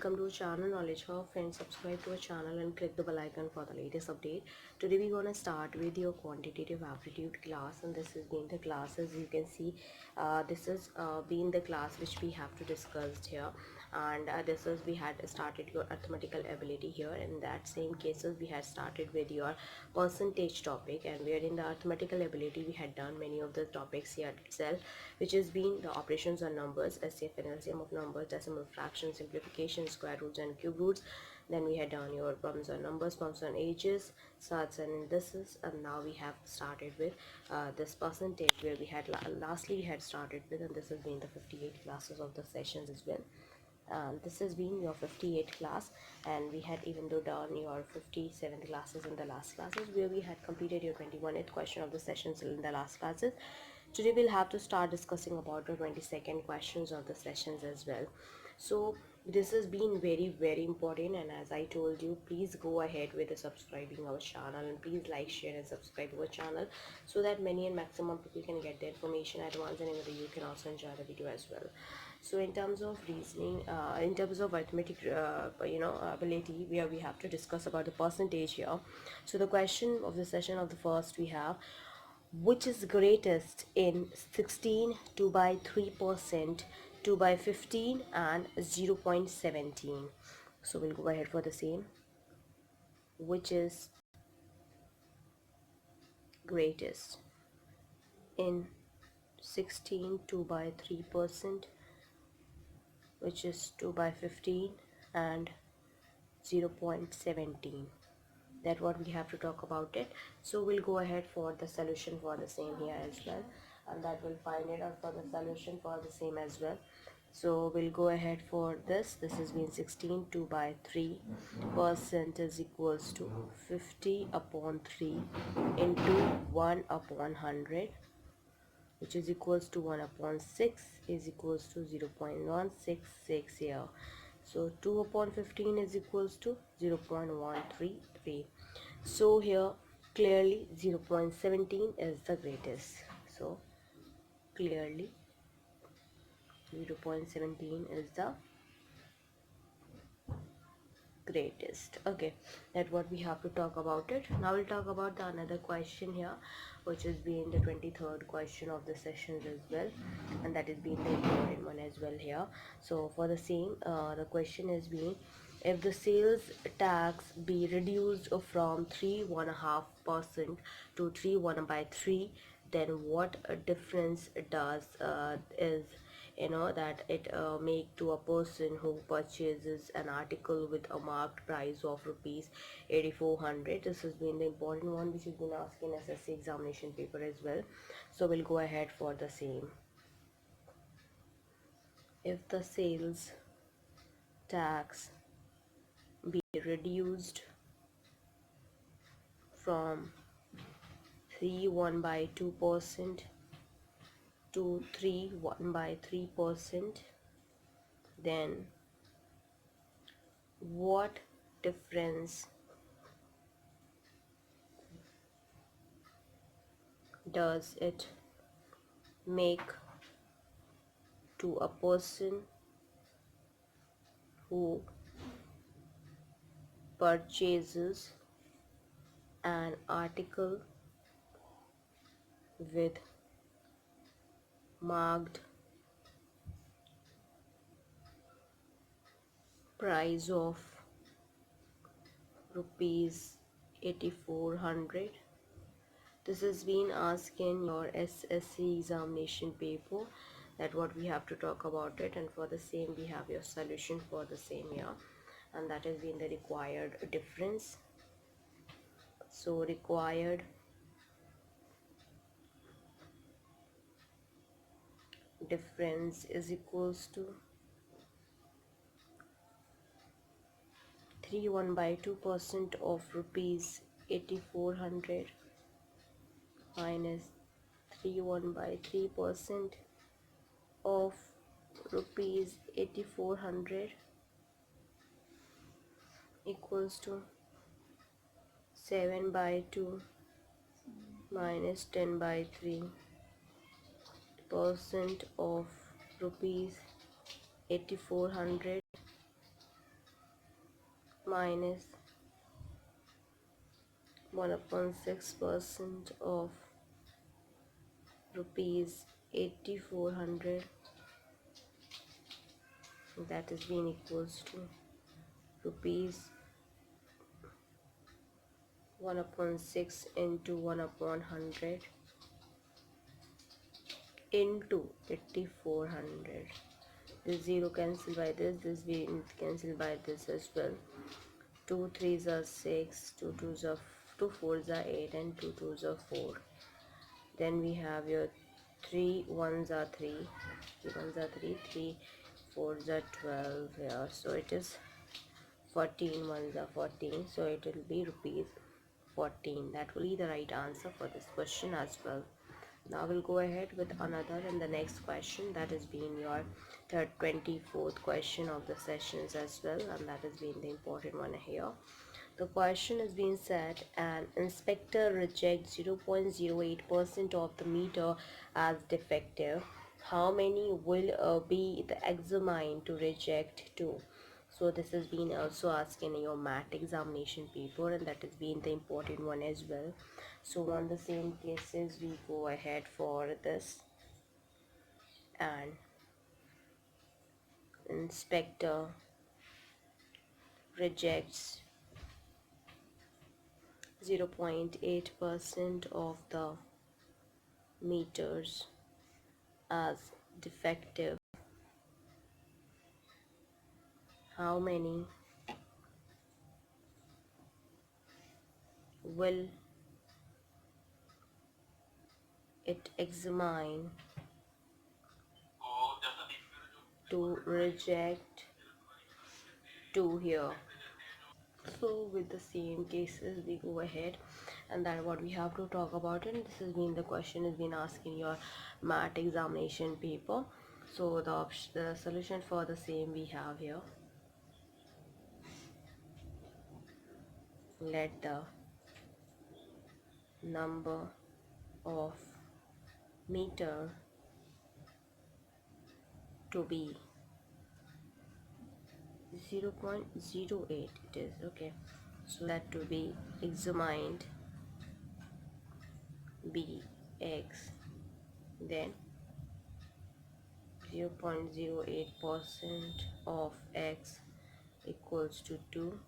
welcome to our channel Knowledge Hub. Friends, subscribe to our channel and click the bell icon for the latest update. Today we're gonna start with your quantitative aptitude class, and this is being the class. As you can see, this is being the class which we have to discuss here, and this is we had started your arithmetical ability here. In that same cases we had started with your percentage topic, and where in the arithmetical ability we had done many of the topics here itself, which has been the operations on numbers, SCF and LCM of numbers, decimal fractions, simplification, square roots and cube roots. Then we had done your problems on numbers, problems on ages, starts and indices, and now we have started with this percentage, where we had lastly we had started with, and this has been the 58 classes of the sessions as well. This has been your 58 class, and we had even though done your 57 classes in the last classes, where we had completed your 21st question of the sessions in the last classes. Today we'll have to start discussing about the 22nd questions of the sessions as well. So this has been very important, and as I told you, please go ahead with the subscribing our channel, and please like, share and subscribe our channel, so that many and maximum people can get the information at once, and even you can also enjoy the video as well. So in terms of reasoning, in terms of arithmetic ability, where we have to discuss about the percentage here. So the question of the session of the first, we have, which is greatest in 16, 2 by 3%, 2 by 15 and 0.17. So we'll go ahead for the same. Which is greatest in 16, 2 by 3%, which is 2 by 15 and 0.17. That what we have to talk about it. So we'll go ahead for the solution for the same here as well, and that will find it out for the solution for the same as well. So we'll go ahead for this. This has been 16, 2 by 3% is equals to 50 upon 3 into 1 upon 100, which is equals to 1 upon 6 is equals to 0.166 here. So 2 upon 15 is equals to 0.133. So here clearly 0.17 is the greatest. So clearly 0.17 is the greatest. Okay, that's what we have to talk about it. Now we'll talk about the another question here, which is being the 23rd question of the sessions as well, and that is being the important one as well here. So for the same, the question is being, if the sales tax be reduced from 3.5% to 3.1 by 3, then what difference does is that it make to a person who purchases an article with a marked price of rupees 8400. This has been the important one which has been asked in SSC examination paper as well. So we'll go ahead for the same. If the sales tax be reduced from 3.1 by 2% to 3.1 by 3%, then what difference does it make to a person who purchases an article with marked price of rupees 8400? This has been asked in your SSC examination paper. That what we have to talk about it, and for the same we have your solution for the same here, and that has been the required difference. So required difference is equals to 3.1 by 2% of rupees 8400 minus 3.1 by 3% of rupees 8400 equals to 7 by 2 minus 10 by 3% of rupees 8400 minus 1/6% of rupees 8400, that is being equals to rupees 1/6 into 1/100 into 8400. This 0 cancel by this being cancelled by this as well. 2 3s are 6, 2 2s are 2 4s are 8, and 2 2s are 4. Then we have your 3 1s are 3, 3 1s are 3, 3 4s are 12 here. So it is 14 1s are 14. So it will be rupees 14. That will be the right answer for this question as well. Now we'll go ahead with another and the next question, that has been your 24th question of the sessions as well, and that has been the important one here. The question is being said, an inspector rejects 0.08% of the meter as defective. How many will be the examined to reject 2? So this has been also asked in your math examination paper, and that has been the important one as well. So on the same cases we go ahead for this, and inspector rejects 0.8% of the meters as defective. How many will it examine to reject 2 here? So with the same cases we go ahead, and that what we have to talk about, and this has been the question has been asked in your math examination paper. So the solution for the same we have here. Let the number of meter to be 0.08, it is okay. So that to be examined be x, then 0.08% of x equals to 2.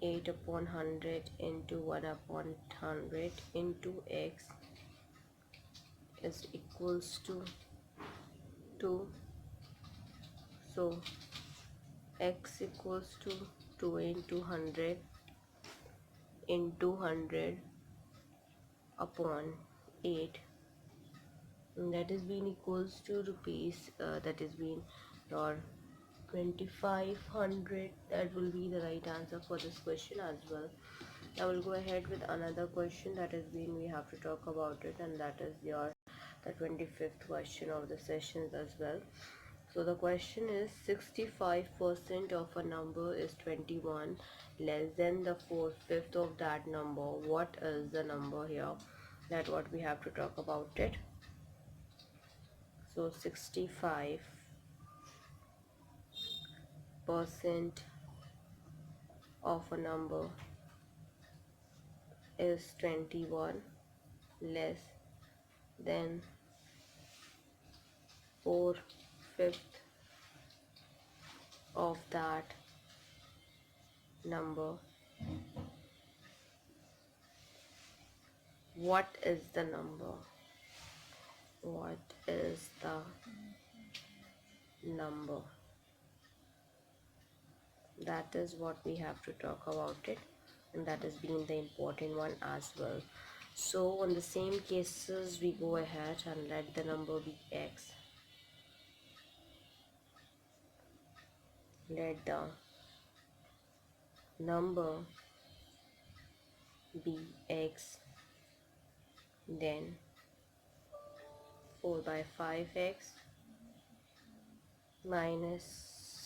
8/100 into 1/100 into x is equals to 2. So x equals to 2 into 100 into 100 upon 8, and that is being equals to rupees, that is being your 2500. That will be the right answer for this question as well. I will go ahead with another question that has been we have to talk about it, and that is your the 25th question of the sessions as well. So the question is 65% of a number is 21 less than the 4/5 of that number. What is the number here? That what we have to talk about it. So 65% of a number is 21 less than 4/5 of that number. What is the number? What is the number? That is what we have to talk about it, and that has been the important one as well. So on the same cases we go ahead and let the number be x. Let the number be x, then 4/5x minus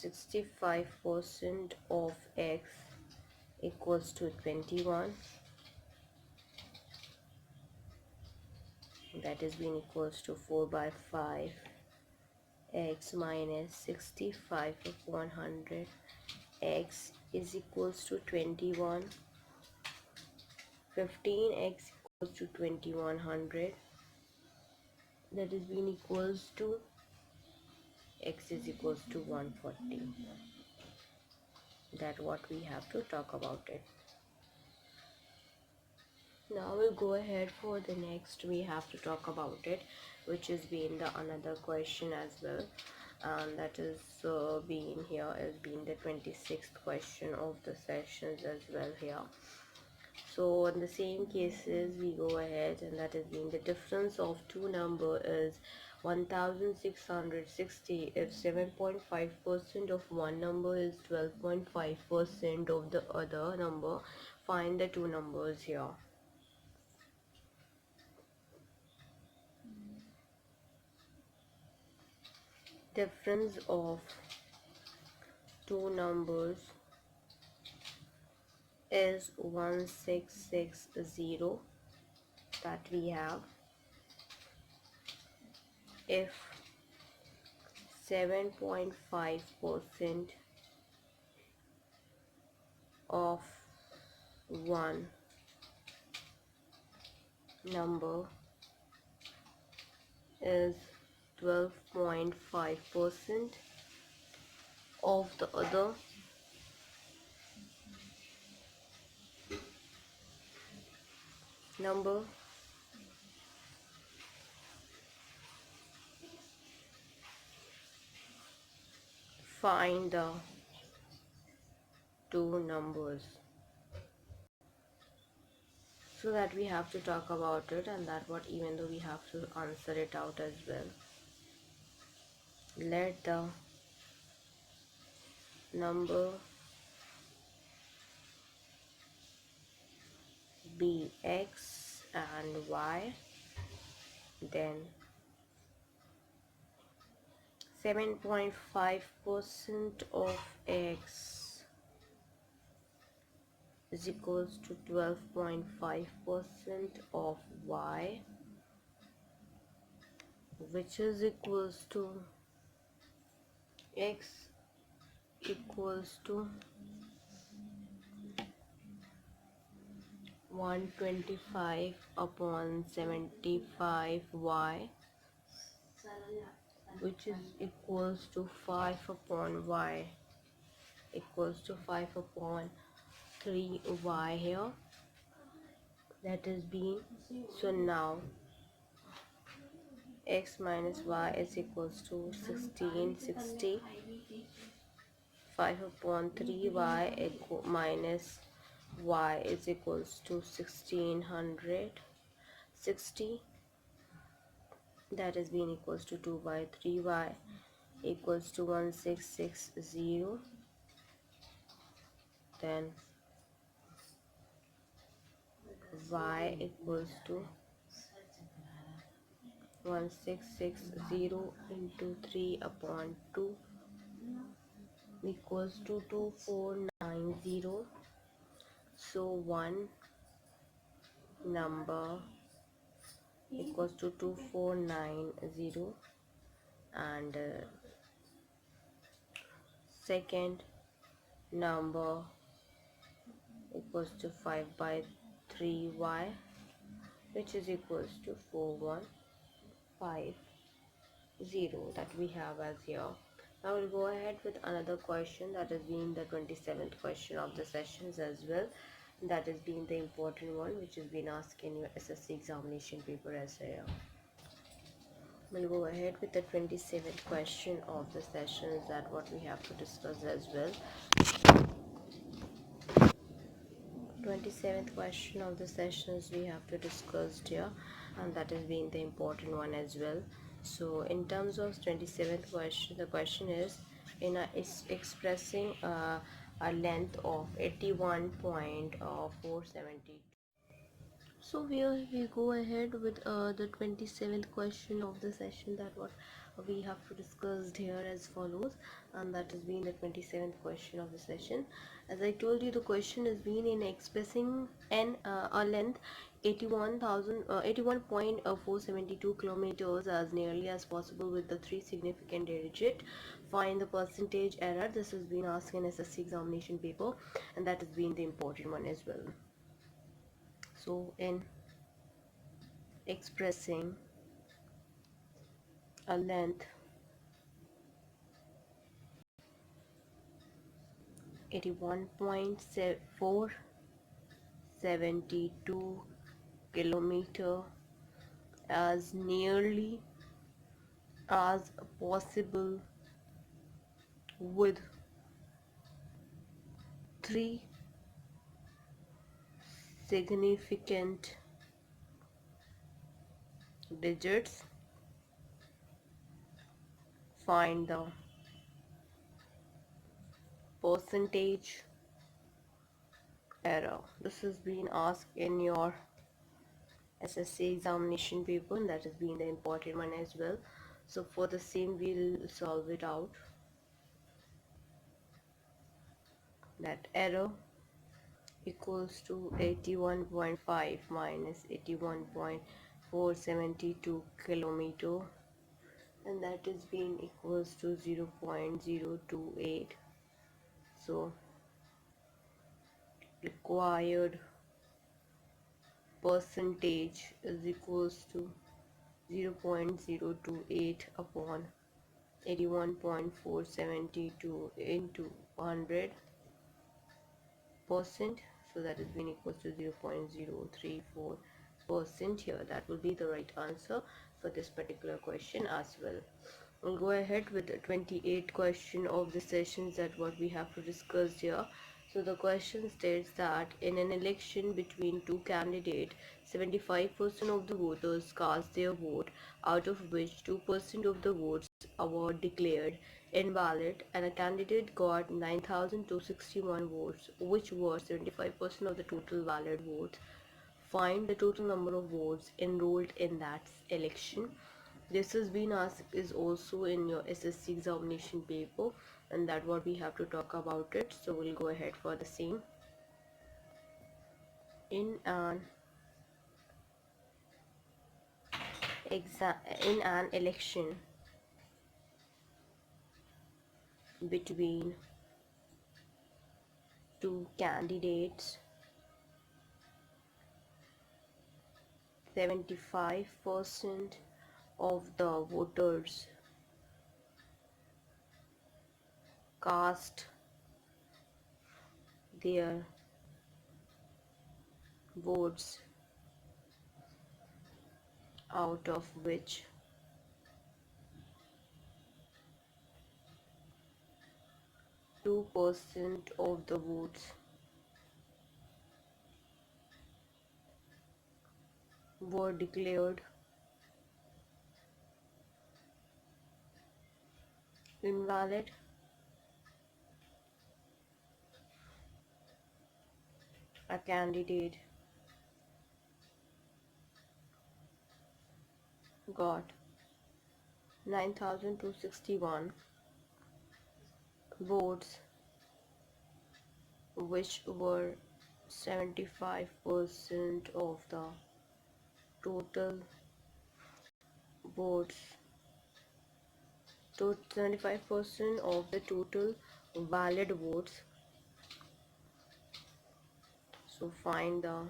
65% of x equals to 21. That is being equals to 4/5 x minus 65 of 100 x is equals to 21, 15x equals to 2100, that is being equals to x is equals to 140. That what we have to talk about it. Now we'll go ahead for the next. We have to talk about it, which is being the another question as well, and that is being here as being the 26th question of the sessions as well here. So in the same cases we go ahead, and that is being the difference of two number is 1660 if 7.5% of one number is 12.5% of the other number. Find the two numbers here. Difference of two numbers is 1660 that we have if 7.5% of one number is 12.5% of the other number. Find the two numbers. So that we have to talk about it, and that what even though we have to answer it out as well. Let the number be x and y, then 7.5% of x is equals to 12.5% of y, which is equals to x equals to 125 upon 75y, which is equals to 5 upon y equals to 5 upon 3y here. That is being, so now x minus y is equals to 1660. 5 upon 3y minus y is equals to 1660. That is being equals to 2 by 3y equals to 1660. Then y equals to 1660 into 3 upon 2 equals to 2490. So one number equals to 2490, and second number equals to 5 by 3y, which is equals to 4150 that we have as here. Now we'll go ahead with another question, that is being the 27th question of the sessions as well. That is being the important one, which has been asked in your SSC examination paper as here. We'll go ahead with the 27th question of the sessions, that what we have to discuss as well. 27th question of the sessions we have to discuss here, and that is being the important one as well. So in terms of 27th question, the question is is expressing a length of 81.470. So here we go ahead with the 27th question of the session, that what we have to discuss here as follows, and that is being the 27th question of the session. As I told you, the question is being in expressing a length 81.472 kilometers as nearly as possible with the three significant digit. Find the percentage error. This has been asked in SSC examination paper, and that has been the important one as well. So in expressing a length 81.472 kilometer as nearly as possible with three significant digits. Find the percentage error. This has been asked in your SSC examination paper, and that has been the important one as well. So for the same, we'll solve it out. That error equals to 81.5 minus 81.472 kilometer, and that is being equals to 0.028. So required percentage is equals to 0.028 upon 81.472 into 100%. So that is being equals to 0.034% here. That will be the right answer for this particular question as well. We'll go ahead with the 28th question of the sessions that what we have to discuss here. So the question states that in an election between two candidates, 75% of the voters cast their vote, out of which 2% of the votes were declared invalid, and a candidate got 9,261 votes, which were 75% of the total valid votes. Find the total number of votes enrolled in that election. This has been asked is also in your SSC examination paper, and that what we have to talk about it. So we'll go ahead for the same. In an election between two candidates, 75% of the voters cast their votes, out of which 2% of the votes were declared invalid. A candidate got 9,261 votes, which were 75% of the total votes, 75% of the total valid votes. So find the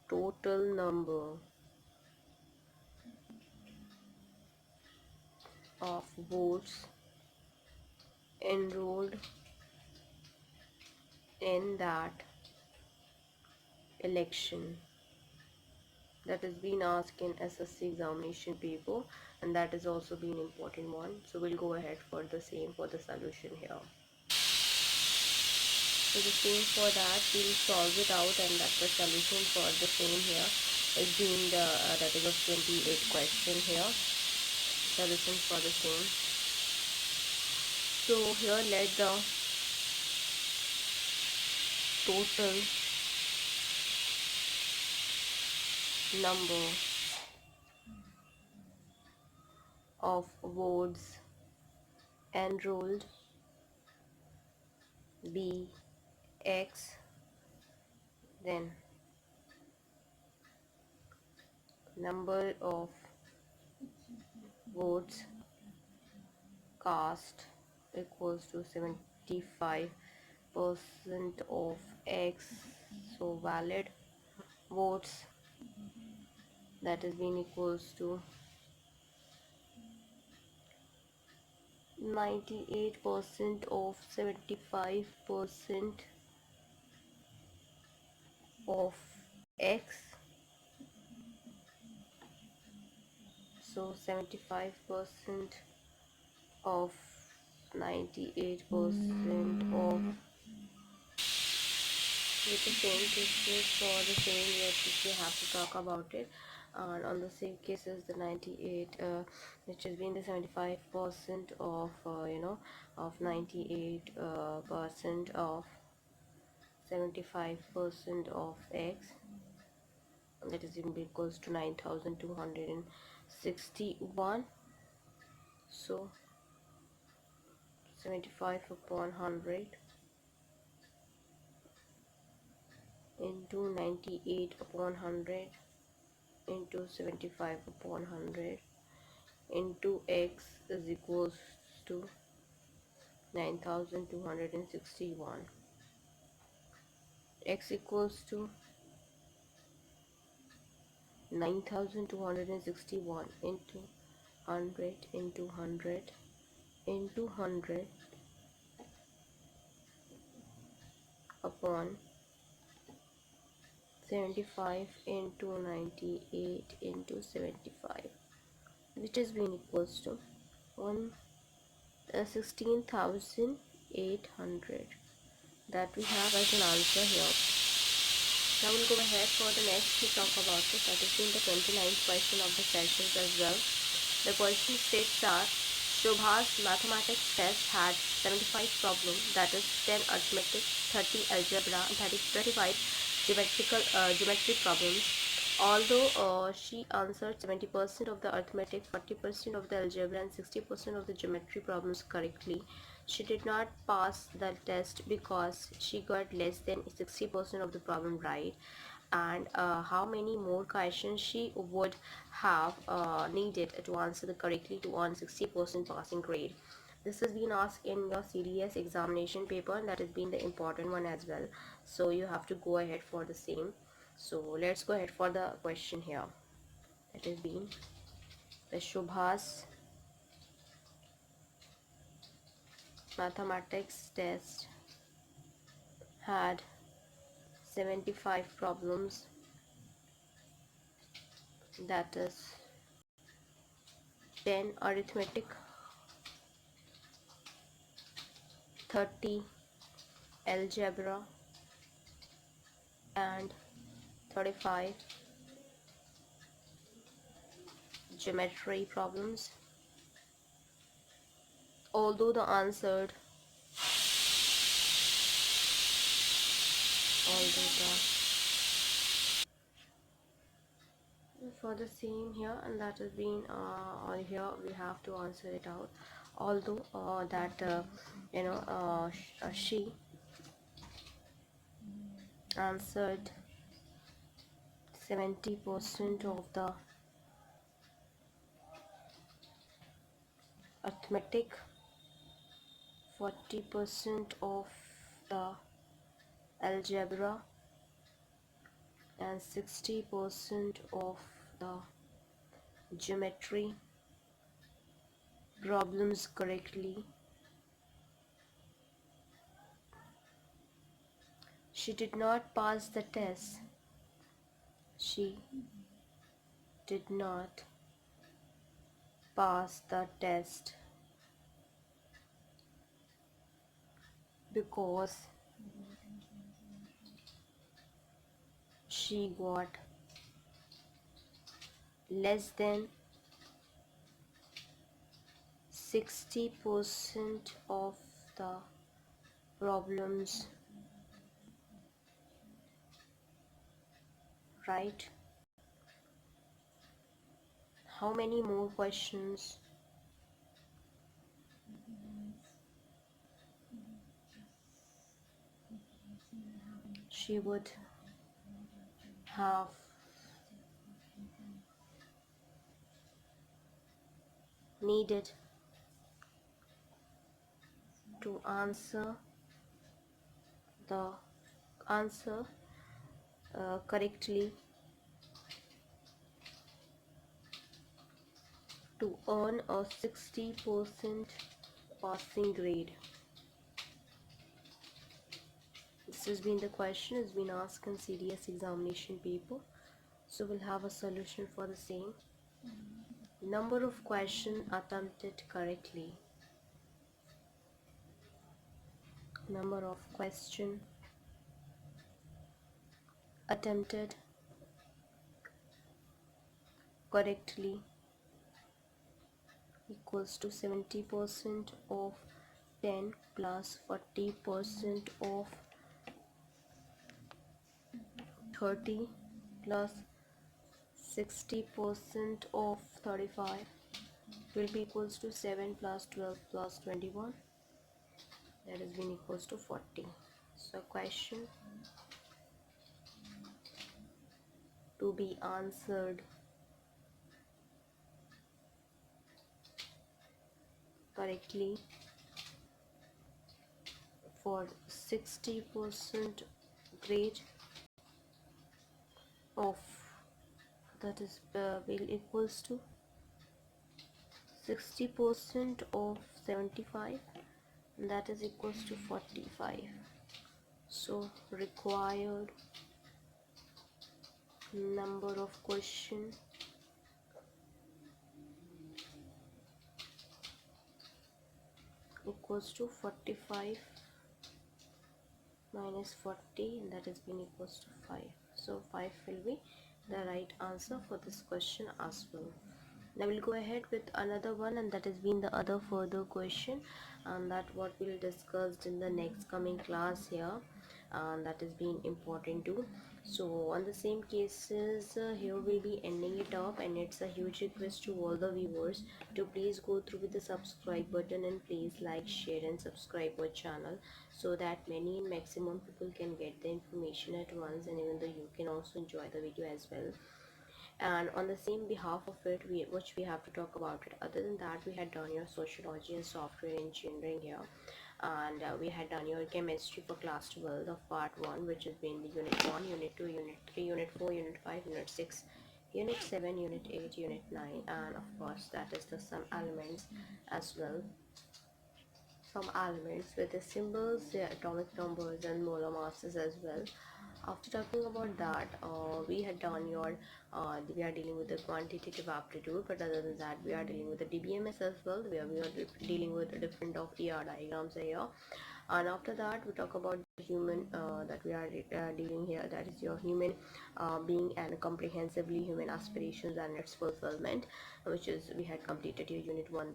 total number of votes enrolled in that election. That has been asked in SSC examination paper, and that is also been important one. So we'll go ahead for the same for the solution here. So the same for that, we'll solve it out, and that the solution for the same here is being the that is a 28th question here. Solution for the same. So here let the total number of votes enrolled be X, then number of votes cast equals to 75% of X. So valid votes, that is being equals to 98% of 75% of X. So 75% of 98% of, with the same cases for the same yet we have to talk about it. And on the same cases, the 98 which has been the 75% of of 98 percent of 75% of X, that is equals to 9261. So 75 upon 100 into 98 upon 100 into 75 upon 100 into X is equals to 9261. X equals to 9261 into 100 into 100 into 100 upon 75 into 98 into 75, which is being equals to 16,800. that we have as an answer here. Now we'll go ahead for the next to talk about it. That is in the 29th question of the sessions as well. The question states that Shobha's mathematics test had 75 problems, that is 10 arithmetic, 30 algebra, and 35 geometry problems. Although she answered 70% of the arithmetic, 40% of the algebra, and 60% of the geometry problems correctly, she did not pass the test because she got less than 60% of the problem right. And how many more questions she would have needed to answer the correctly to earn 60% passing grade. This has been asked in your CDS examination paper, and that has been the important one as well, so you have to go ahead for the same. So let's go ahead for the question here. It has been the Shubha's mathematics test had 75 problems, that is 10 arithmetic, 30 algebra, and 35 geometry problems. Although the answered for the same here, and that has been on here we have to answer it out. Although she answered 70% of the arithmetic, 40% of the algebra, and 60% of the geometry problems correctly, she did not pass the test. She did not pass the test because she got less than 60% of the problems right. How many more questions she would have needed to answer the answer correctly to earn a 60% passing grade. This has been the question, has been asked in CDS examination paper. So we'll have a solution for the same. Number of questions attempted correctly. Number of question attempted correctly equals to 70% of 10 plus 40% of 30 plus 60% of 35 will be equals to 7 plus 12 plus 21, that has been equals to 40. So question to be answered correctly for 60% grade of, that is will equals to 60% of 75, and that is equals to 45. So required number of question equals to 45 minus 40, and that has been equals to 5. So 5 will be the right answer for this question as well. Now we'll go ahead with another one, and that has been the other further question, and that what we'll discuss in the next coming class here, and that has been important too. So on the same cases, here we'll be ending it up, and it's a huge request to all the viewers to please go through with the subscribe button, and please like, share and subscribe our channel, so that many and maximum people can get the information at once, and even though you can also enjoy the video as well. And on the same behalf of it, which we have to talk about it, other than that, we had done your sociology and software engineering here, and we had done your chemistry for class 12 of part 1, which has been the unit 1, unit 2, unit 3, unit 4, unit 5, unit 6, unit 7, unit 8, unit 9, and of course that is the some elements as well, some elements with the symbols, the atomic numbers and molar masses as well. After talking about that, we had done your we are dealing with the quantitative aptitude, but other than that, we are dealing with the DBMS as well, where we are dealing with the different of ER diagrams here. And after that, we talk about the human that we are dealing here, that is your human being and comprehensively human aspirations and its fulfillment, which is we had completed your unit 1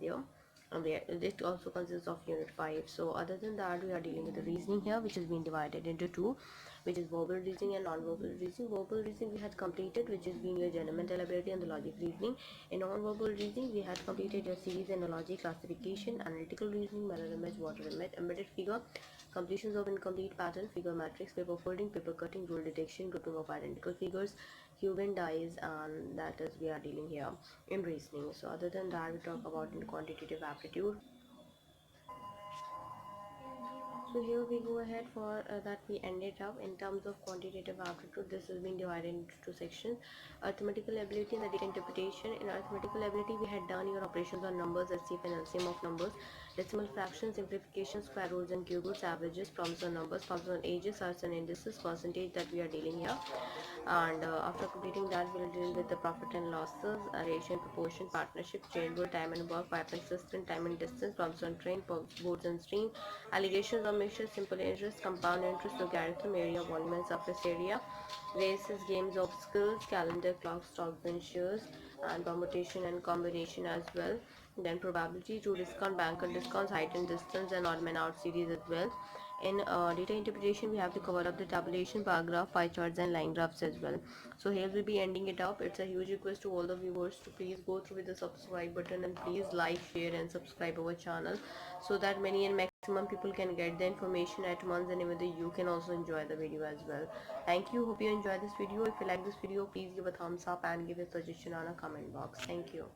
there. It also consists of unit 5. So other than that, we are dealing with the reasoning here, which has been divided into two, which is verbal reasoning and non-verbal reasoning. Verbal reasoning we had completed, which is being your judgmental ability and the logic reasoning. In non-verbal reasoning, we had completed your series and analogy, classification, analytical reasoning, mirror image, water image, embedded figure, completions of incomplete pattern, figure matrix, paper folding, paper cutting, rule detection, grouping of identical figures, Cuban dies, and that is we are dealing here in reasoning. So other than that, we talk about in quantitative aptitude. So here we go ahead for that we ended up in terms of quantitative aptitude. This has been divided into two sections: arithmetical ability and the data interpretation. In arithmetical ability, we had done your operations on numbers, HCF and LCM of numbers, decimal fractions, simplifications, square roots and cube roots, averages, problems on numbers, problems on ages, odds and indices, percentage that we are dealing here. And after completing that, we'll deal with the profit and losses, ratio and proportion, partnership, chain rule, time and work, pipe and system, time and distance, problems on train, boards and stream, allegations of mixture, simple interest, compound interest, logarithm, area, volume and surface area, races, games of skills, calendar, clocks, stocks and shares, and permutation and combination as well. Then probability, to discount, banker discounts, height and distance, and odd man out series as well. In data interpretation, we have to cover up the tabulation, bar graph, pie charts and line graphs as well. So here we'll be ending it up. It's a huge request to all the viewers to please go through with the subscribe button, and please like, share and subscribe our channel, so that many and maximum people can get the information at once, and even you can also enjoy the video as well. Thank you. Hope you enjoy this video. If you like this video, please give a thumbs up and give a suggestion on a comment box. Thank you.